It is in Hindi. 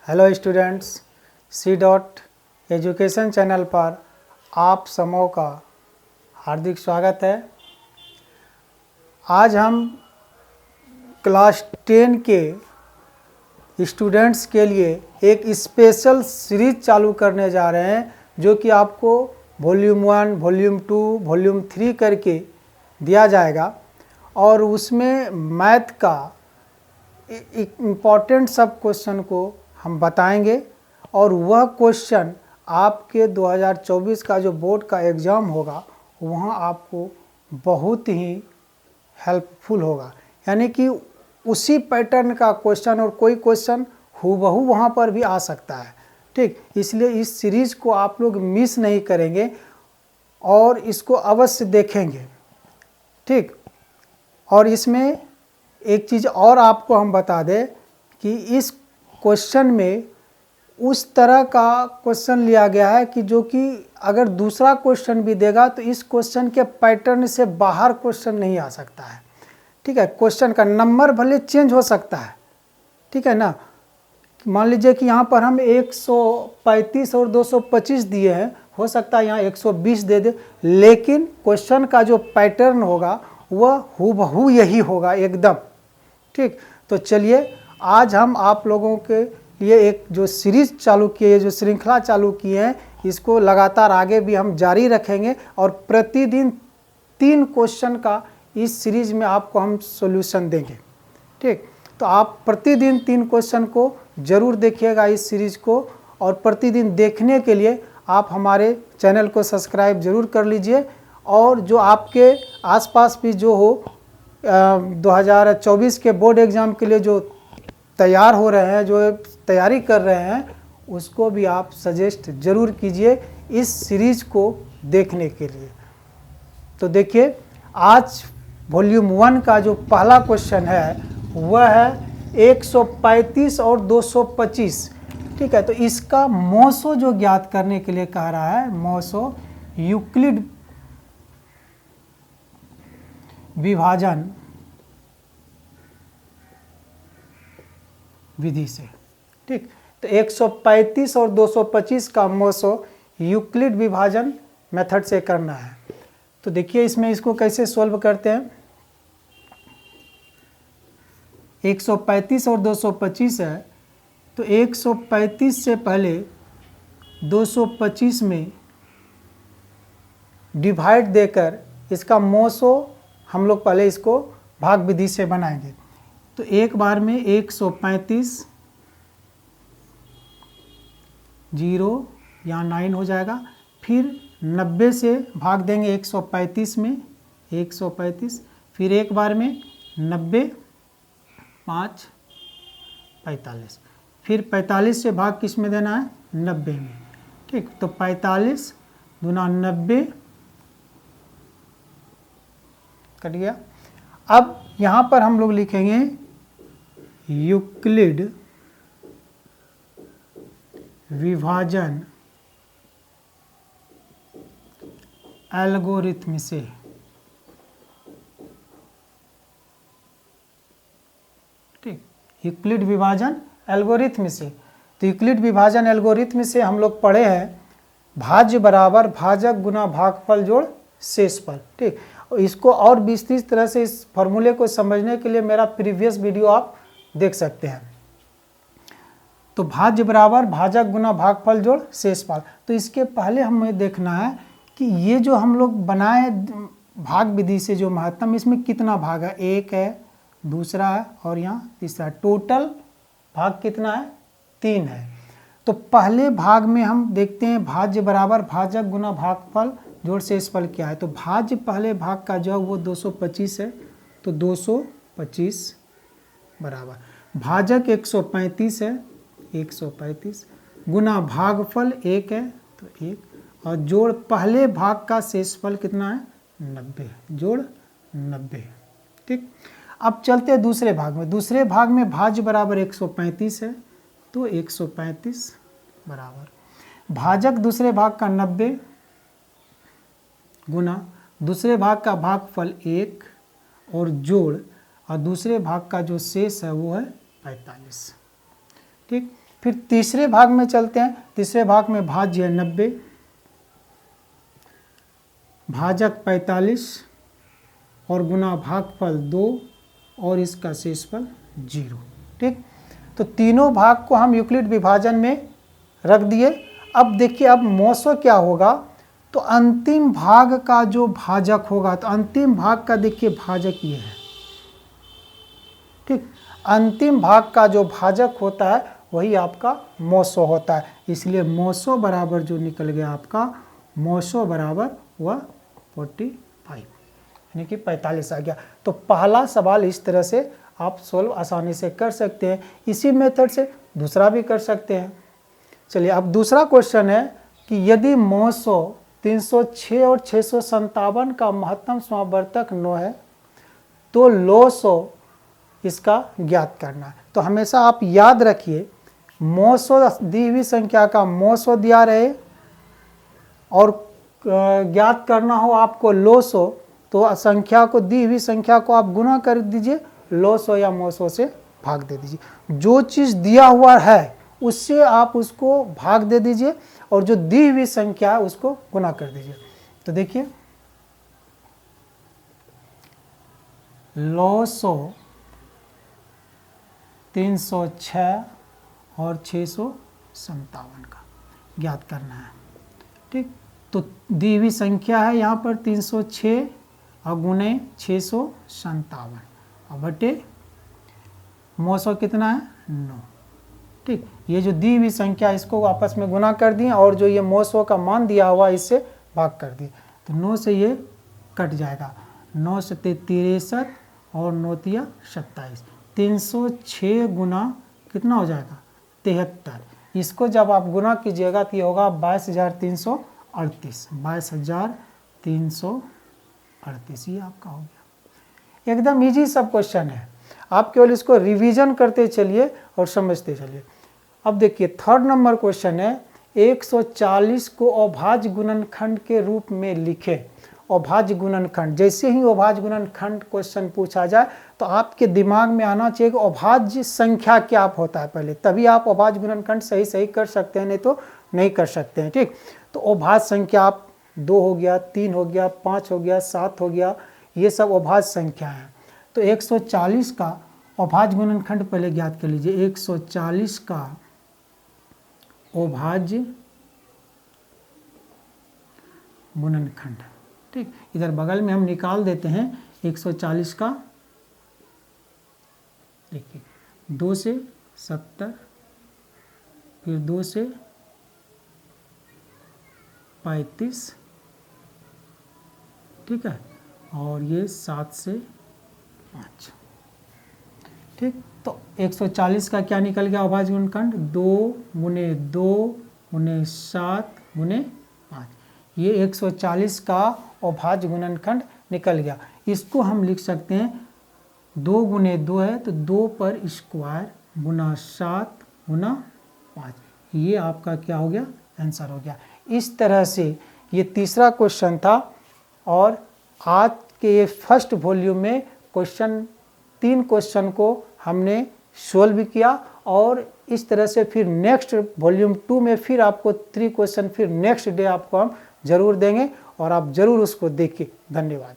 Hello students, C dot education channel पर आप समूह का हार्दिक स्वागत है। आज हम क्लास 10 के स्टूडेंट्स के लिए एक स्पेशल सीरीज चालू करने जा रहे हैं, जो कि आपको वॉल्यूम 1, वॉल्यूम 2, वॉल्यूम 3 करके दिया जाएगा और उसमें मैथ का इम्पॉर्टेंट सब क्वेश्चन को हम बताएंगे और वह क्वेश्चन आपके 2024 का जो बोर्ड का एग्ज़ाम होगा वहाँ आपको बहुत ही हेल्पफुल होगा। यानी कि उसी पैटर्न का क्वेश्चन और कोई क्वेश्चन हूबहू वहाँ पर भी आ सकता है। ठीक, इसलिए इस सीरीज़ को आप लोग मिस नहीं करेंगे और इसको अवश्य देखेंगे। ठीक, और इसमें एक चीज़ और आपको हम बता दें कि इस क्वेश्चन में उस तरह का क्वेश्चन लिया गया है कि जो कि अगर दूसरा क्वेश्चन भी देगा तो इस क्वेश्चन के पैटर्न से बाहर क्वेश्चन नहीं आ सकता है। ठीक है, क्वेश्चन का नंबर भले चेंज हो सकता है, ठीक है ना। मान लीजिए कि यहाँ पर हम 135 और 225 दिए हैं, हो सकता है यहाँ 120 दे दे, लेकिन क्वेश्चन का जो पैटर्न होगा वह हूबहू यही होगा एकदम। ठीक, तो चलिए आज हम आप लोगों के लिए एक जो सीरीज चालू किए है, जो श्रृंखला चालू किए हैं, इसको लगातार आगे भी हम जारी रखेंगे और प्रतिदिन 3 क्वेश्चन का इस सीरीज में आपको हम सॉल्यूशन देंगे। ठीक, तो आप प्रतिदिन 3 क्वेश्चन को ज़रूर देखिएगा इस सीरीज़ को, और प्रतिदिन देखने के लिए आप हमारे चैनल को सब्सक्राइब ज़रूर कर लीजिए। और जो आपके आसपास भी जो हो 2024 के बोर्ड एग्ज़ाम के लिए जो तैयार हो रहे हैं, जो तैयारी कर रहे हैं, उसको भी आप सजेस्ट ज़रूर कीजिए इस सीरीज़ को देखने के लिए। तो देखिए, आज वॉल्यूम 1 का जो पहला क्वेश्चन है वह है 135 और 225। ठीक है, तो इसका मोसो जो ज्ञात करने के लिए कह रहा है, मोसो यूक्लिड विभाजन विधि से। ठीक, तो 135 और 225 का मोसो यूक्लिड विभाजन मेथड से करना है। तो देखिए इसमें इसको कैसे सॉल्व करते हैं। 135 और 225 है, तो 135 से पहले 225 में डिवाइड देकर इसका मोसो हम लोग पहले इसको भाग विधि से बनाएंगे। तो एक बार में 135 0 यहाँ 9 हो जाएगा, फिर 90 से भाग देंगे 135 में, 135, फिर एक बार में 90, 5, 45, फिर 45 से भाग किस में देना है, 90 में। ठीक, तो 45 दूना 90 कट गया। अब यहाँ पर हम लोग लिखेंगे यूक्लिड विभाजन एल्गोरिथम से। ठीक, यूक्लिड विभाजन एल्गोरिथम से। तो यूक्लिड विभाजन एल्गोरिथम से हम लोग पढ़े हैं भाज्य बराबर भाजक गुना भागफल जोड़ शेषफल। ठीक, और इसको और विस्तृत तरह से इस फॉर्मूले को समझने के लिए मेरा प्रीवियस वीडियो आप देख सकते हैं। तो भाज्य बराबर भाजक गुना भागफल जोड़ शेषफल। तो इसके पहले हमें देखना है कि ये जो हम लोग बनाए भाग विधि से जो महत्तम, इसमें कितना भाग है, एक है, दूसरा है और यहाँ तीसरा, टोटल भाग कितना है, 3 है। तो पहले भाग में हम देखते हैं भाज्य बराबर भाजक गुना भागफल जोड़ शेषफल क्या है। तो भाज्य पहले भाग का जो है वो 225 है, तो 225 बराबर भाजक 135 है, 135 गुना भागफल 1 है, तो 1, और जोड़ पहले भाग का शेषफल कितना है, 90, जोड़ 90। ठीक, अब चलते हैं दूसरे भाग में। दूसरे भाग में भाज्य बराबर 135 है, तो 135 बराबर भाजक दूसरे भाग का 90 गुना दूसरे भाग का भागफल 1 और जोड़ और दूसरे भाग का जो शेष है वो है 45। ठीक, फिर तीसरे भाग में चलते हैं। तीसरे भाग में भाज्य है 90, भाजक 45 और गुना भागफल 2 और इसका शेषफल 0। ठीक, तो तीनों भाग को हम यूक्लिड विभाजन में रख दिए। अब देखिए अब मौसो क्या होगा, तो अंतिम भाग का जो भाजक होगा, तो अंतिम भाग का देखिए भाजक ये है। ठीक, अंतिम भाग का जो भाजक होता है वही आपका मौसो होता है। इसलिए मौसो बराबर जो निकल गया आपका, मौसो बराबर वह 45 यानी कि 45 आ गया। तो पहला सवाल इस तरह से आप सोल्व आसानी से कर सकते हैं। इसी मेथड से दूसरा भी कर सकते हैं। चलिए अब दूसरा क्वेश्चन है कि यदि मौसो 306 और 657 का महत्तम समावर्तक 9 है तो लोसो इसका ज्ञात करना है। तो हमेशा आप याद रखिए, मौसो दी हुई संख्या का मौसो दिया रहे और ज्ञात करना हो आपको लोसो, तो संख्या को, दी हुई संख्या को आप गुना कर दीजिए, लोसो या मौसो से भाग दे दीजिए। जो चीज़ दिया हुआ है उससे आप उसको भाग दे दीजिए और जो दी हुई संख्या है उसको गुना कर दीजिए। तो देखिए लोसो 306 और 657 का ज्ञात करना है। ठीक, तो दी हुई संख्या है यहाँ पर 306 और गुने 657 और बटे मौसो कितना है 9। ठीक, ये जो दी हुई संख्या इसको आपस में गुना कर दिए और जो ये मौसो का मान दिया हुआ इससे भाग कर दिए। तो 9 से ये कट जाएगा, 9 से 63 और 9 तिया 27। 306 गुना कितना हो जाएगा 73। इसको जब आप गुना कीजिएगा तो ये होगा 22,338। 22,338 ये आपका हो गया। एकदम इजी सब क्वेश्चन है, आप केवल इसको रिवीजन करते चलिए और समझते चलिए। अब देखिए थर्ड नंबर क्वेश्चन है, 140 को अभाज्य गुणनखंड के रूप में लिखे। अभाज्य गुणनखंड, जैसे ही अभाज्य गुणनखंड क्वेश्चन पूछा जाए तो आपके दिमाग में आना चाहिए कि अभाज्य संख्या क्या होता है पहले, तभी आप अभाज्य गुणनखंड सही सही कर सकते हैं, नहीं तो नहीं कर सकते हैं। ठीक, तो अभाज्य संख्या आप 2 हो गया, 3 हो गया, 5 हो गया, 7 हो गया, ये सब अभाज्य संख्या है। तो 140 का अभाज्य गुणनखंड पहले ज्ञात कर लीजिए। 140 का अभाज्य गुणनखंड। ठीक, इधर बगल में हम निकाल देते हैं 140 का, देखिए 2 से 70, फिर 2 से 35, ठीक है, और ये 7 से 5। ठीक, तो 140 का क्या निकल गया अभाज्य गुणनखंड, 2 गुने 2 गुने 7 गुने 5। ये 140 का अभाज्य गुणनखंड निकल गया। इसको हम लिख सकते हैं 2 गुने 2 है तो 2 पर स्क्वायर गुना 7 गुना 5। ये आपका क्या हो गया, आंसर हो गया। इस तरह से ये तीसरा क्वेश्चन था और आज के ये फर्स्ट वॉल्यूम में क्वेश्चन 3 क्वेश्चन को हमने सोल्व किया और इस तरह से फिर नेक्स्ट वॉल्यूम 2 में फिर आपको 3 क्वेश्चन फिर नेक्स्ट डे आपको हम जरूर देंगे और आप जरूर उसको देखिए। धन्यवाद।